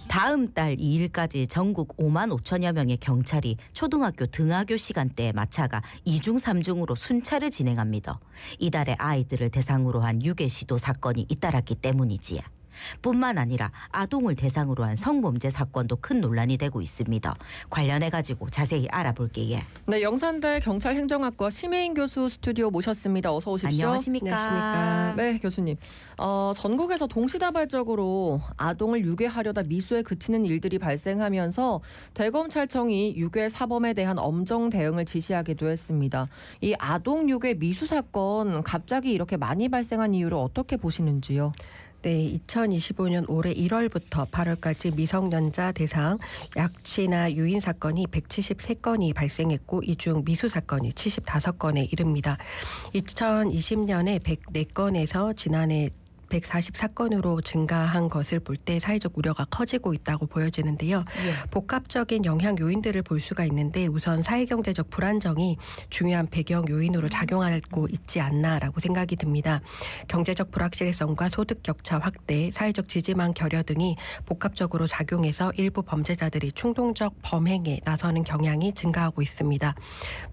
다음 달 2일까지 전국 5만 5천여 명의 경찰이 초등학교 등하교 시간대에 맞춰가 2중 3중으로 순찰을 진행합니다. 이달에 아이들을 대상으로 한 유괴 시도 사건이 잇따랐기 때문이지요. 뿐만 아니라 아동을 대상으로 한 성범죄 사건도 큰 논란이 되고 있습니다. 관련해가지고 자세히 알아볼게요. 네, 영산대 경찰행정학과 심혜인 교수 스튜디오 모셨습니다. 어서 오십시오. 안녕하십니까. 안녕하십니까. 네, 교수님. 전국에서 동시다발적으로 아동을 유괴하려다 미수에 그치는 일들이 발생하면서 대검찰청이 유괴 사범에 대한 엄정 대응을 지시하기도 했습니다. 이 아동 유괴 미수 사건 갑자기 이렇게 많이 발생한 이유를 어떻게 보시는지요? 네, 2025년 올해 1월부터 8월까지 미성년자 대상 약취나 유인 사건이 173건이 발생했고 이 중 미수 사건이 75건에 이릅니다. 2020년에 104건에서 지난해 144건으로 증가한 것을 볼 때 사회적 우려가 커지고 있다고 보여지는데요. 복합적인 영향 요인들을 볼 수가 있는데 우선 사회경제적 불안정이 중요한 배경 요인으로 작용하고 있지 않나라고 생각이 듭니다. 경제적 불확실성과 소득 격차 확대, 사회적 지지만 결여 등이 복합적으로 작용해서 일부 범죄자들이 충동적 범행에 나서는 경향이 증가하고 있습니다.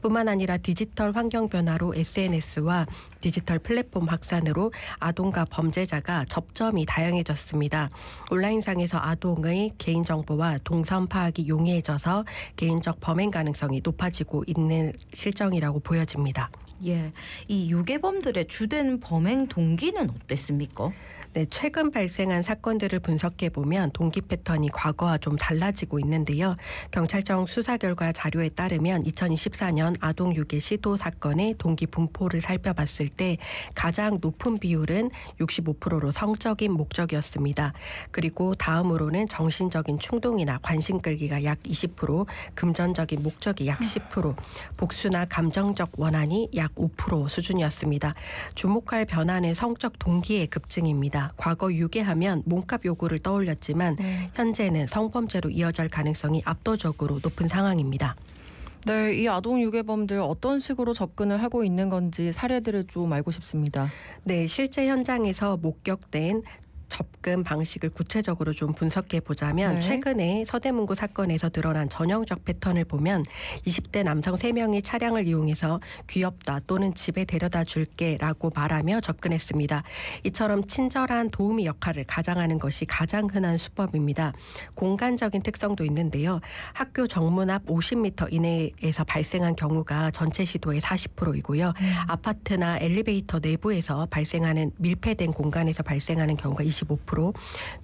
뿐만 아니라 디지털 환경 변화로 SNS와 디지털 플랫폼 확산으로 아동과 범죄자가 접점이 다양해졌습니다. 온라인상에서 아동의 개인정보와 동선 파악이 용이해져서 개인적 범행 가능성이 높아지고 있는 실정이라고 보여집니다. 예, 이 유괴범들의 주된 범행 동기는 어땠습니까? 네, 최근 발생한 사건들을 분석해 보면 동기 패턴이 과거와 좀 달라지고 있는데요. 경찰청 수사 결과 자료에 따르면 2024년 아동 유괴 시도 사건의 동기 분포를 살펴봤을 때 가장 높은 비율은 65%로 성적인 목적이었습니다. 그리고 다음으로는 정신적인 충동이나 관심 끌기가 약 20%, 금전적인 목적이 약 10%, 복수나 감정적 원한이 약 5% 수준이었습니다. 주목할 변화는 성적 동기의 급증입니다. 과거 유괴하면 몸값 요구를 떠올렸지만 현재는 성범죄로 이어질 가능성이 압도적으로 높은 상황입니다. 네, 이 아동 유괴범들 어떤 식으로 접근을 하고 있는 건지 사례들을 좀 알고 싶습니다. 네, 실제 현장에서 목격된 접근 방식을 구체적으로 좀 분석해 보자면 최근에 서대문구 사건에서 드러난 전형적 패턴을 보면 20대 남성 3명이 차량을 이용해서 귀엽다 또는 집에 데려다 줄게 라고 말하며 접근했습니다. 이처럼 친절한 도우미 역할을 가장하는 것이 가장 흔한 수법입니다. 공간적인 특성도 있는데요. 학교 정문 앞 50m 이내에서 발생한 경우가 전체 시도의 40%이고요. 아파트나 엘리베이터 내부에서 발생하는 밀폐된 공간에서 발생하는 경우가 25%,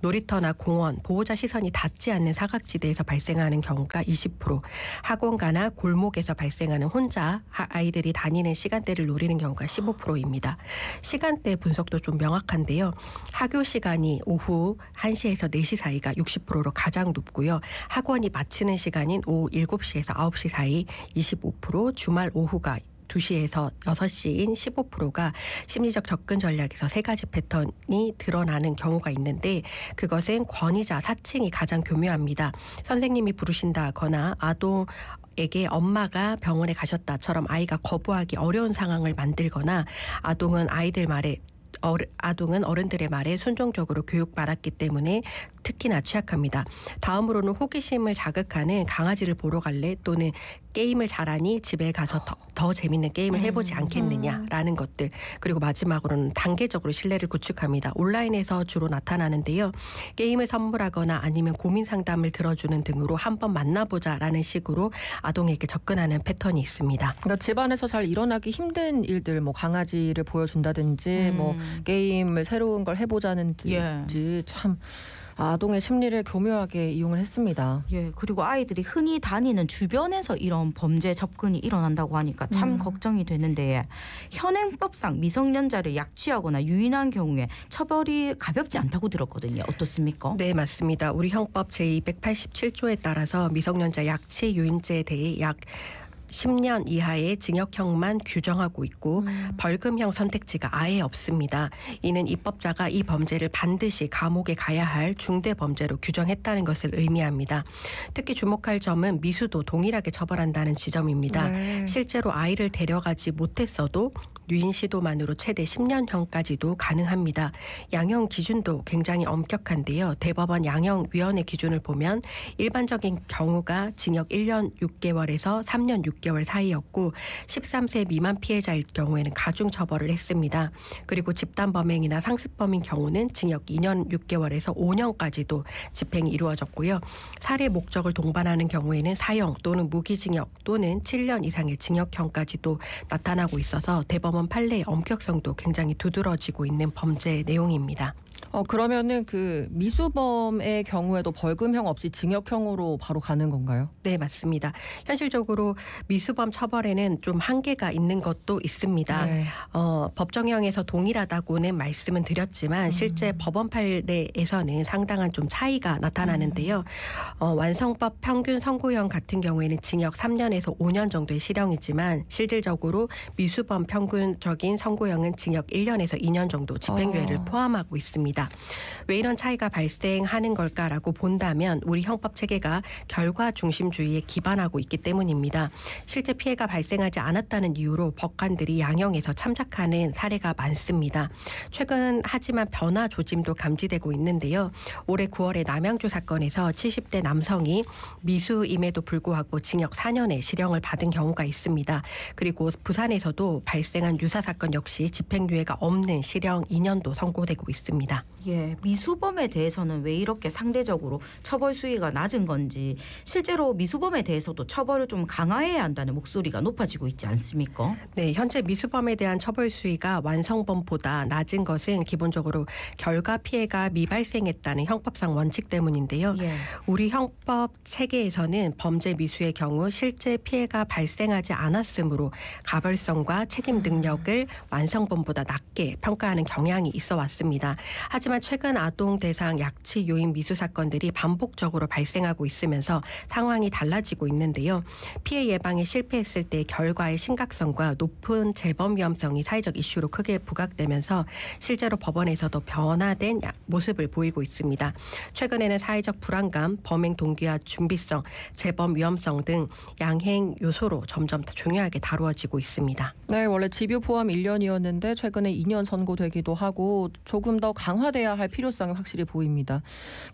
놀이터나 공원, 보호자 시선이 닿지 않는 사각지대에서 발생하는 경우가 20%, 학원가나 골목에서 발생하는 혼자 아이들이 다니는 시간대를 노리는 경우가 15%입니다. 시간대 분석도 좀 명확한데요. 학교 시간이 오후 1시에서 4시 사이가 60%로 가장 높고요. 학원이 마치는 시간인 오후 7시에서 9시 사이 25%, 주말 오후가 2시에서 6시인 15%가 심리적 접근 전략에서 3가지 패턴이 드러나는 경우가 있는데 그것은 권위자 사칭이 가장 교묘합니다. 선생님이 부르신다거나 아동에게 엄마가 병원에 가셨다처럼 아이가 거부하기 어려운 상황을 만들거나 아동은 어른들의 말에 순종적으로 교육받았기 때문에 특히나 취약합니다. 다음으로는 호기심을 자극하는 강아지를 보러 갈래 또는 게임을 잘하니 집에 가서 더 재밌는 게임을 해보지 않겠느냐라는 것들. 그리고 마지막으로는 단계적으로 신뢰를 구축합니다. 온라인에서 주로 나타나는데요. 게임을 선물하거나 아니면 고민 상담을 들어주는 등으로 한번 만나보자라는 식으로 아동에게 접근하는 패턴이 있습니다. 그러니까 집안에서 잘 일어나기 힘든 일들, 뭐 강아지를 보여준다든지 뭐 게임을 새로운 걸 해보자는지 참 아동의 심리를 교묘하게 이용을 했습니다. 예, 그리고 아이들이 흔히 다니는 주변에서 이런 범죄 접근이 일어난다고 하니까 참 걱정이 되는데 현행법상 미성년자를 약취하거나 유인한 경우에 처벌이 가볍지 않다고 들었거든요. 어떻습니까? 네, 맞습니다. 우리 형법 제287조에 따라서 미성년자 약취 유인죄에 대해 약 10년 이하의 징역형만 규정하고 있고 벌금형 선택지가 아예 없습니다. 이는 입법자가 이 범죄를 반드시 감옥에 가야 할 중대 범죄로 규정했다는 것을 의미합니다. 특히 주목할 점은 미수도 동일하게 처벌한다는 지점입니다. 네. 실제로 아이를 데려가지 못했어도 유인 시도만으로 최대 10년형까지도 가능합니다. 양형 기준도 굉장히 엄격한데요. 대법원 양형위원회 기준을 보면 일반적인 경우가 징역 1년 6개월에서 3년 6개월 사이였고 13세 미만 피해자일 경우에는 가중 처벌을 했습니다. 그리고 집단범행이나 상습범인 경우는 징역 2년 6개월에서 5년까지도 집행이 이루어졌고요. 살해 목적을 동반하는 경우에는 사형 또는 무기징역 또는 7년 이상의 징역형까지도 나타나고 있어서 대법원 판례의 엄격성도 굉장히 두드러지고 있는 범죄 내용입니다. 그러면은 그 미수범의 경우에도 벌금형 없이 징역형으로 바로 가는 건가요? 네, 맞습니다. 현실적으로 미수범 처벌에는 좀 한계가 있는 것도 있습니다. 네. 법정형에서 동일하다고는 말씀은 드렸지만 실제 법원 판례에서는 상당한 좀 차이가 나타나는데요. 완성법 평균 선고형 같은 경우에는 징역 3년에서 5년 정도의 실형이지만 실질적으로 미수범 평균적인 선고형은 징역 1년에서 2년 정도 집행유예를 포함하고 있습니다. 왜 이런 차이가 발생하는 걸까라고 본다면 우리 형법 체계가 결과 중심주의에 기반하고 있기 때문입니다. 실제 피해가 발생하지 않았다는 이유로 법관들이 양형에서 참작하는 사례가 많습니다. 최근 하지만 변화 조짐도 감지되고 있는데요. 올해 9월에 남양주 사건에서 70대 남성이 미수임에도 불구하고 징역 4년의 실형을 받은 경우가 있습니다. 그리고 부산에서도 발생한 유사 사건 역시 집행유예가 없는 실형 2년도 선고되고 있습니다. 예, 미수범에 대해서는 왜 이렇게 상대적으로 처벌 수위가 낮은 건지 실제로 미수범에 대해서도 처벌을 좀 강화해야 한다는 목소리가 높아지고 있지 않습니까? 네, 현재 미수범에 대한 처벌 수위가 완성범보다 낮은 것은 기본적으로 결과 피해가 미발생했다는 형법상 원칙 때문인데요. 예. 우리 형법 체계에서는 범죄 미수의 경우 실제 피해가 발생하지 않았으므로 가벌성과 책임 능력을 완성범보다 낮게 평가하는 경향이 있어 왔습니다. 하지만 최근 아동 대상 약취 요인 미수 사건들이 반복적으로 발생하고 있으면서 상황이 달라지고 있는데요. 피해 예방에 실패했을 때 결과의 심각성과 높은 재범 위험성이 사회적 이슈로 크게 부각되면서 실제로 법원에서도 변화된 모습을 보이고 있습니다. 최근에는 사회적 불안감, 범행 동기와 준비성, 재범 위험성 등 양행 요소로 점점 더 중요하게 다루어지고 있습니다. 네, 원래 집유 포함 1년이었는데 최근에 2년 선고되기도 하고 조금 더 강화돼야 할 필요성이 확실히 보입니다.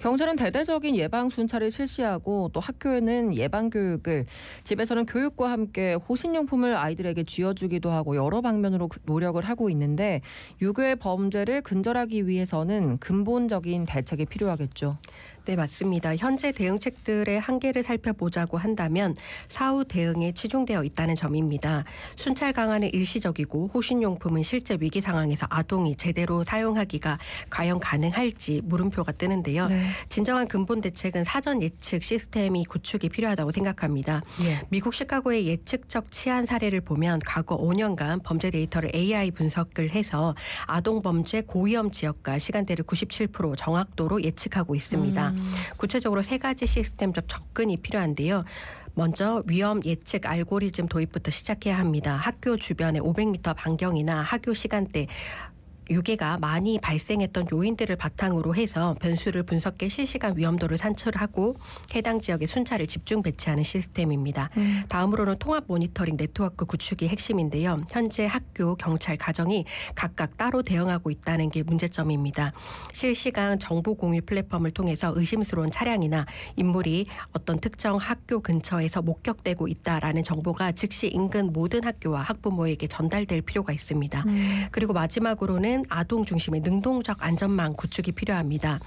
경찰은 대대적인 예방 순찰을 실시하고 또 학교에는 예방 교육을, 집에서는 교육과 함께 호신용품을 아이들에게 쥐어주기도 하고 여러 방면으로 노력을 하고 있는데 유괴 범죄를 근절하기 위해서는 근본적인 대책이 필요하겠죠. 네, 맞습니다. 현재 대응책들의 한계를 살펴보자고 한다면 사후 대응에 치중되어 있다는 점입니다. 순찰 강화는 일시적이고 호신용품은 실제 위기 상황에서 아동이 제대로 사용하기가 과연 가능할지 물음표가 뜨는데요. 네. 진정한 근본 대책은 사전 예측 시스템이 구축이 필요하다고 생각합니다. 예. 미국 시카고의 예측적 치안 사례를 보면 과거 5년간 범죄 데이터를 AI 분석을 해서 아동 범죄 고위험 지역과 시간대를 97% 정확도로 예측하고 있습니다. 구체적으로 세 가지 시스템적 접근이 필요한데요. 먼저 위험 예측 알고리즘 도입부터 시작해야 합니다. 학교 주변의 500m 반경이나 학교 시간대 유괴가 많이 발생했던 요인들을 바탕으로 해서 변수를 분석해 실시간 위험도를 산출하고 해당 지역에 순찰을 집중 배치하는 시스템입니다. 다음으로는 통합 모니터링 네트워크 구축이 핵심인데요. 현재 학교, 경찰, 가정이 각각 따로 대응하고 있다는 게 문제점입니다. 실시간 정보 공유 플랫폼을 통해서 의심스러운 차량이나 인물이 어떤 특정 학교 근처에서 목격되고 있다라는 정보가 즉시 인근 모든 학교와 학부모에게 전달될 필요가 있습니다. 그리고 마지막으로는 아동 중심의 능동적 안전망 구축이 필요합니다.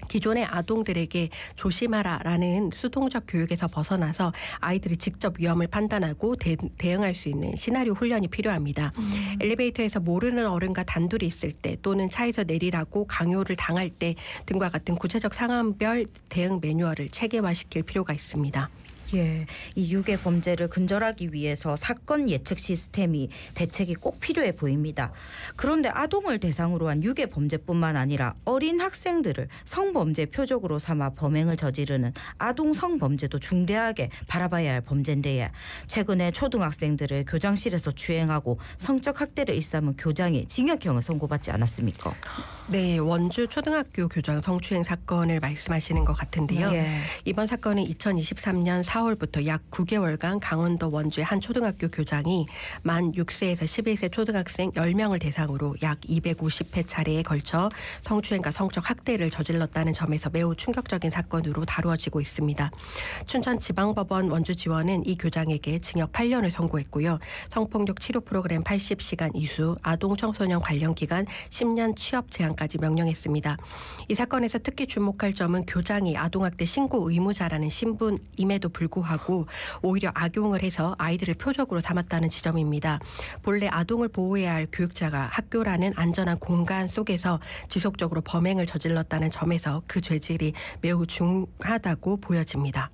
기존의 아동들에게 조심하라라는 수동적 교육에서 벗어나서 아이들이 직접 위험을 판단하고 대응할 수 있는 시나리오 훈련이 필요합니다. 엘리베이터에서 모르는 어른과 단둘이 있을 때 또는 차에서 내리라고 강요를 당할 때 등과 같은 구체적 상황별 대응 매뉴얼을 체계화시킬 필요가 있습니다. 예, 이 유괴 범죄를 근절하기 위해서 사건 예측 시스템이 대책이 꼭 필요해 보입니다. 그런데 아동을 대상으로 한 유괴 범죄뿐만 아니라 어린 학생들을 성범죄 표적으로 삼아 범행을 저지르는 아동 성범죄도 중대하게 바라봐야 할 범죄인데 최근에 초등학생들을 교장실에서 추행하고 성적 학대를 일삼은 교장이 징역형을 선고받지 않았습니까? 네, 원주 초등학교 교장 성추행 사건을 말씀하시는 것 같은데요. 예. 이번 사건은 2023년 4월부터 약 9개월간 강원도 원주의 한 초등학교 교장이 만 6세에서 11세 초등학생 10명을 대상으로 약 250회 차례에 걸쳐 성추행과 성적 학대를 저질렀다는 점에서 매우 충격적인 사건으로 다루어지고 있습니다. 춘천지방법원 원주지원은 이 교장에게 징역 8년을 선고했고요. 성폭력 치료 프로그램 80시간 이수, 아동 청소년 관련 기간 10년 취업 제한까지 명령했습니다. 이 사건에서 특히 주목할 점은 교장이 아동학대 신고 의무자라는 신분임에도 불구하고 오히려 악용을 해서 아이들을 표적으로 삼았다는 지점입니다. 본래 아동을 보호해야 할 교육자가 학교라는 안전한 공간 속에서 지속적으로 범행을 저질렀다는 점에서 그 죄질이 매우 중하다고 보여집니다.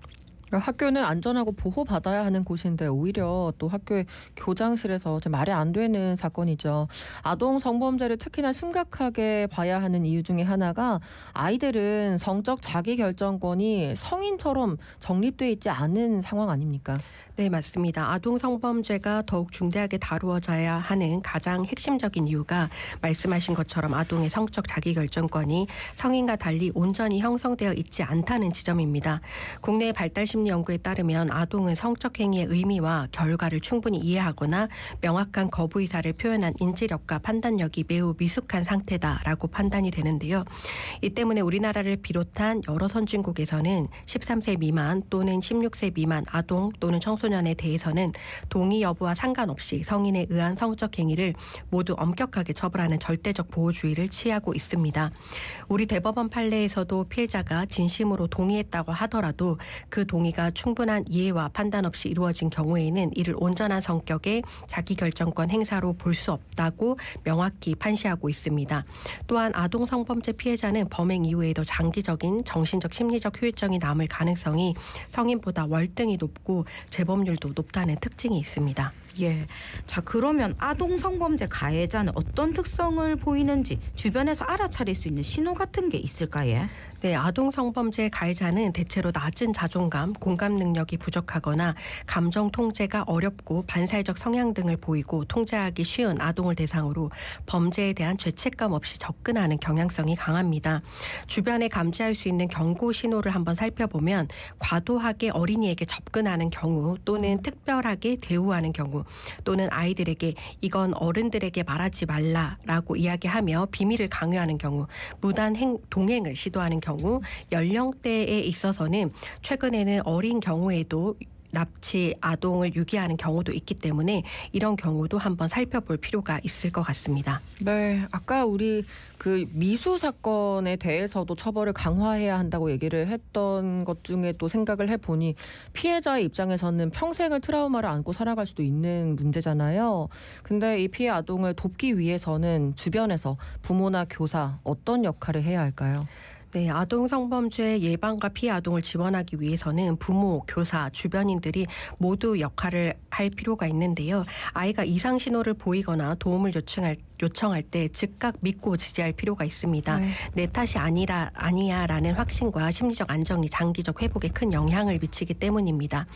학교는 안전하고 보호받아야 하는 곳인데 오히려 또 학교의 교장실에서 말이 안 되는 사건이죠. 아동 성범죄를 특히나 심각하게 봐야 하는 이유 중에 하나가 아이들은 성적 자기결정권이 성인처럼 정립돼 있지 않은 상황 아닙니까? 네, 맞습니다. 아동 성범죄가 더욱 중대하게 다루어져야 하는 가장 핵심적인 이유가 말씀하신 것처럼 아동의 성적 자기결정권이 성인과 달리 온전히 형성되어 있지 않다는 지점입니다. 국내 발달심리 연구에 따르면 아동은 성적 행위의 의미와 결과를 충분히 이해하거나 명확한 거부 의사를 표현한 인지력과 판단력이 매우 미숙한 상태다라고 판단이 되는데요. 이 때문에 우리나라를 비롯한 여러 선진국에서는 13세 미만 또는 16세 미만 아동 또는 청소년에 대해서는 동의 여부와 상관없이 성인에 의한 성적 행위를 모두 엄격하게 처벌하는 절대적 보호주의를 취하고 있습니다. 우리 대법원 판례에서도 피해자가 진심으로 동의했다고 하더라도 그 동의가 충분한 이해와 판단 없이 이루어진 경우에는 이를 온전한 성격의 자기결정권 행사로 볼 수 없다고 명확히 판시하고 있습니다. 또한 아동 성범죄 피해자는 범행 이후에도 장기적인 정신적 심리적 후유증이 남을 가능성이 성인보다 월등히 높고 재범률도 높다는 특징이 있습니다. 예. 자, 그러면 아동 성범죄 가해자는 어떤 특성을 보이는지 주변에서 알아차릴 수 있는 신호 같은 게 있을까요? 네, 아동 성범죄 가해자는 대체로 낮은 자존감, 공감 능력이 부족하거나 감정 통제가 어렵고 반사회적 성향 등을 보이고 통제하기 쉬운 아동을 대상으로 범죄에 대한 죄책감 없이 접근하는 경향성이 강합니다. 주변에 감지할 수 있는 경고 신호를 한번 살펴보면 과도하게 어린이에게 접근하는 경우 또는 특별하게 대우하는 경우 또는 아이들에게 이건 어른들에게 말하지 말라라고 이야기하며 비밀을 강요하는 경우, 무단 동행을 시도하는 경우, 연령대에 있어서는 최근에는 어린 경우에도 납치 아동을 유기하는 경우도 있기 때문에 이런 경우도 한번 살펴볼 필요가 있을 것 같습니다. 네, 아까 우리 그 미수 사건에 대해서도 처벌을 강화해야 한다고 얘기를 했던 것 중에 또 생각을 해보니 피해자의 입장에서는 평생을 트라우마를 안고 살아갈 수도 있는 문제잖아요. 근데 이 피해 아동을 돕기 위해서는 주변에서 부모나 교사 어떤 역할을 해야 할까요? 네, 아동 성범죄 예방과 피해 아동을 지원하기 위해서는 부모, 교사, 주변인들이 모두 역할을 할 필요가 있는데요. 아이가 이상 신호를 보이거나 도움을 요청할 때 즉각 믿고 지지할 필요가 있습니다. 네. 내 탓이 아니야라는 확신과 심리적 안정이 장기적 회복에 큰 영향을 미치기 때문입니다.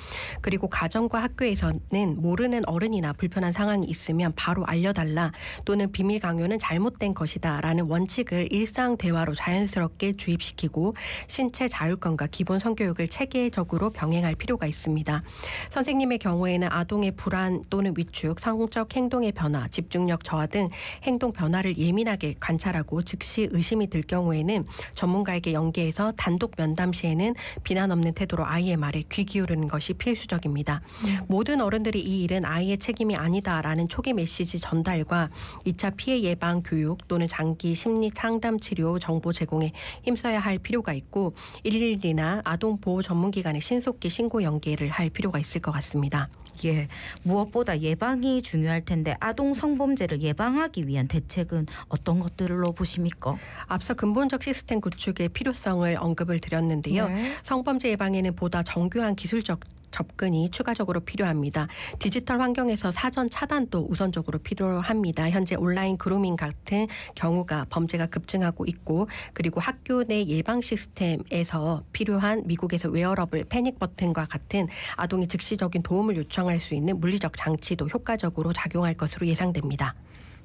그리고 가정과 학교에서는 모르는 어른이나 불편한 상황이 있으면 바로 알려달라 또는 비밀 강요는 잘못된 것이다라는 원칙을 일상 대화로 자연스럽게 주입시키고 신체 자율권과 기본 성교육을 체계적으로 병행할 필요가 있습니다. 선생님의 경우에는 아동의 불안 또는 위축, 성적 행동의 변화, 집중력 저하 등 행동 변화를 예민하게 관찰하고 즉시 의심이 들 경우에는 전문가에게 연계해서 단독 면담 시에는 비난 없는 태도로 아이의 말에 귀 기울이는 것이 필수적입니다. 모든 어른들이 이 일은 아이의 책임이 아니다라는 초기 메시지 전달과 2차 피해 예방 교육 또는 장기 심리 상담 치료 정보 제공에 힘써야 할 필요가 있고 112나 아동보호 전문기관에 신속히 신고 연계를 할 필요가 있을 것 같습니다. 예, 무엇보다 예방이 중요할 텐데 아동 성범죄를 예방하기 예방하기 위한 대책은 어떤 것들로 보십니까? 앞서 근본적 시스템 구축의 필요성을 언급을 드렸는데요. 네. 성범죄 예방에는 보다 정교한 기술적 접근이 추가적으로 필요합니다. 디지털 환경에서 사전 차단도 우선적으로 필요합니다. 현재 온라인 그루밍 같은 경우가 범죄가 급증하고 있고, 그리고 학교 내 예방 시스템에서 필요한 미국에서 웨어러블 패닉 버튼과 같은 아동이 즉시적인 도움을 요청할 수 있는 물리적 장치도 효과적으로 작용할 것으로 예상됩니다.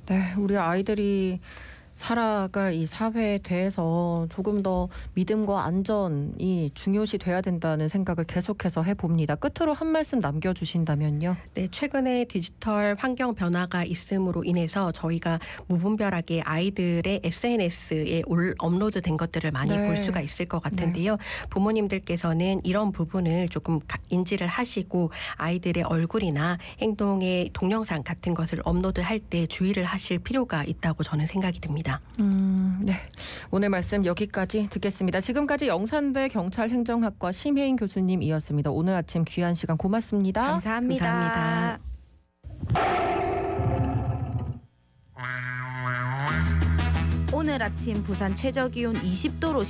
네, 우리 아이들이 살아갈 이 사회에 대해서 조금 더 믿음과 안전이 중요시 돼야 된다는 생각을 계속해서 해봅니다. 끝으로 한 말씀 남겨주신다면요. 네, 최근에 디지털 환경 변화가 있음으로 인해서 저희가 무분별하게 아이들의 SNS에 업로드된 것들을 많이 네. 볼 수가 있을 것 같은데요. 부모님들께서는 이런 부분을 조금 인지를 하시고 아이들의 얼굴이나 행동의 동영상 같은 것을 업로드할 때 주의를 하실 필요가 있다고 저는 생각이 듭니다. 네. 오늘 말씀 여기까지 듣겠습니다. 지금까지 영산대 경찰행정학과 심혜인 교수님이었습니다. 오늘 아침 귀한 시간 고맙습니다. 감사합니다. 오늘 아침 부산 최저기온 20도로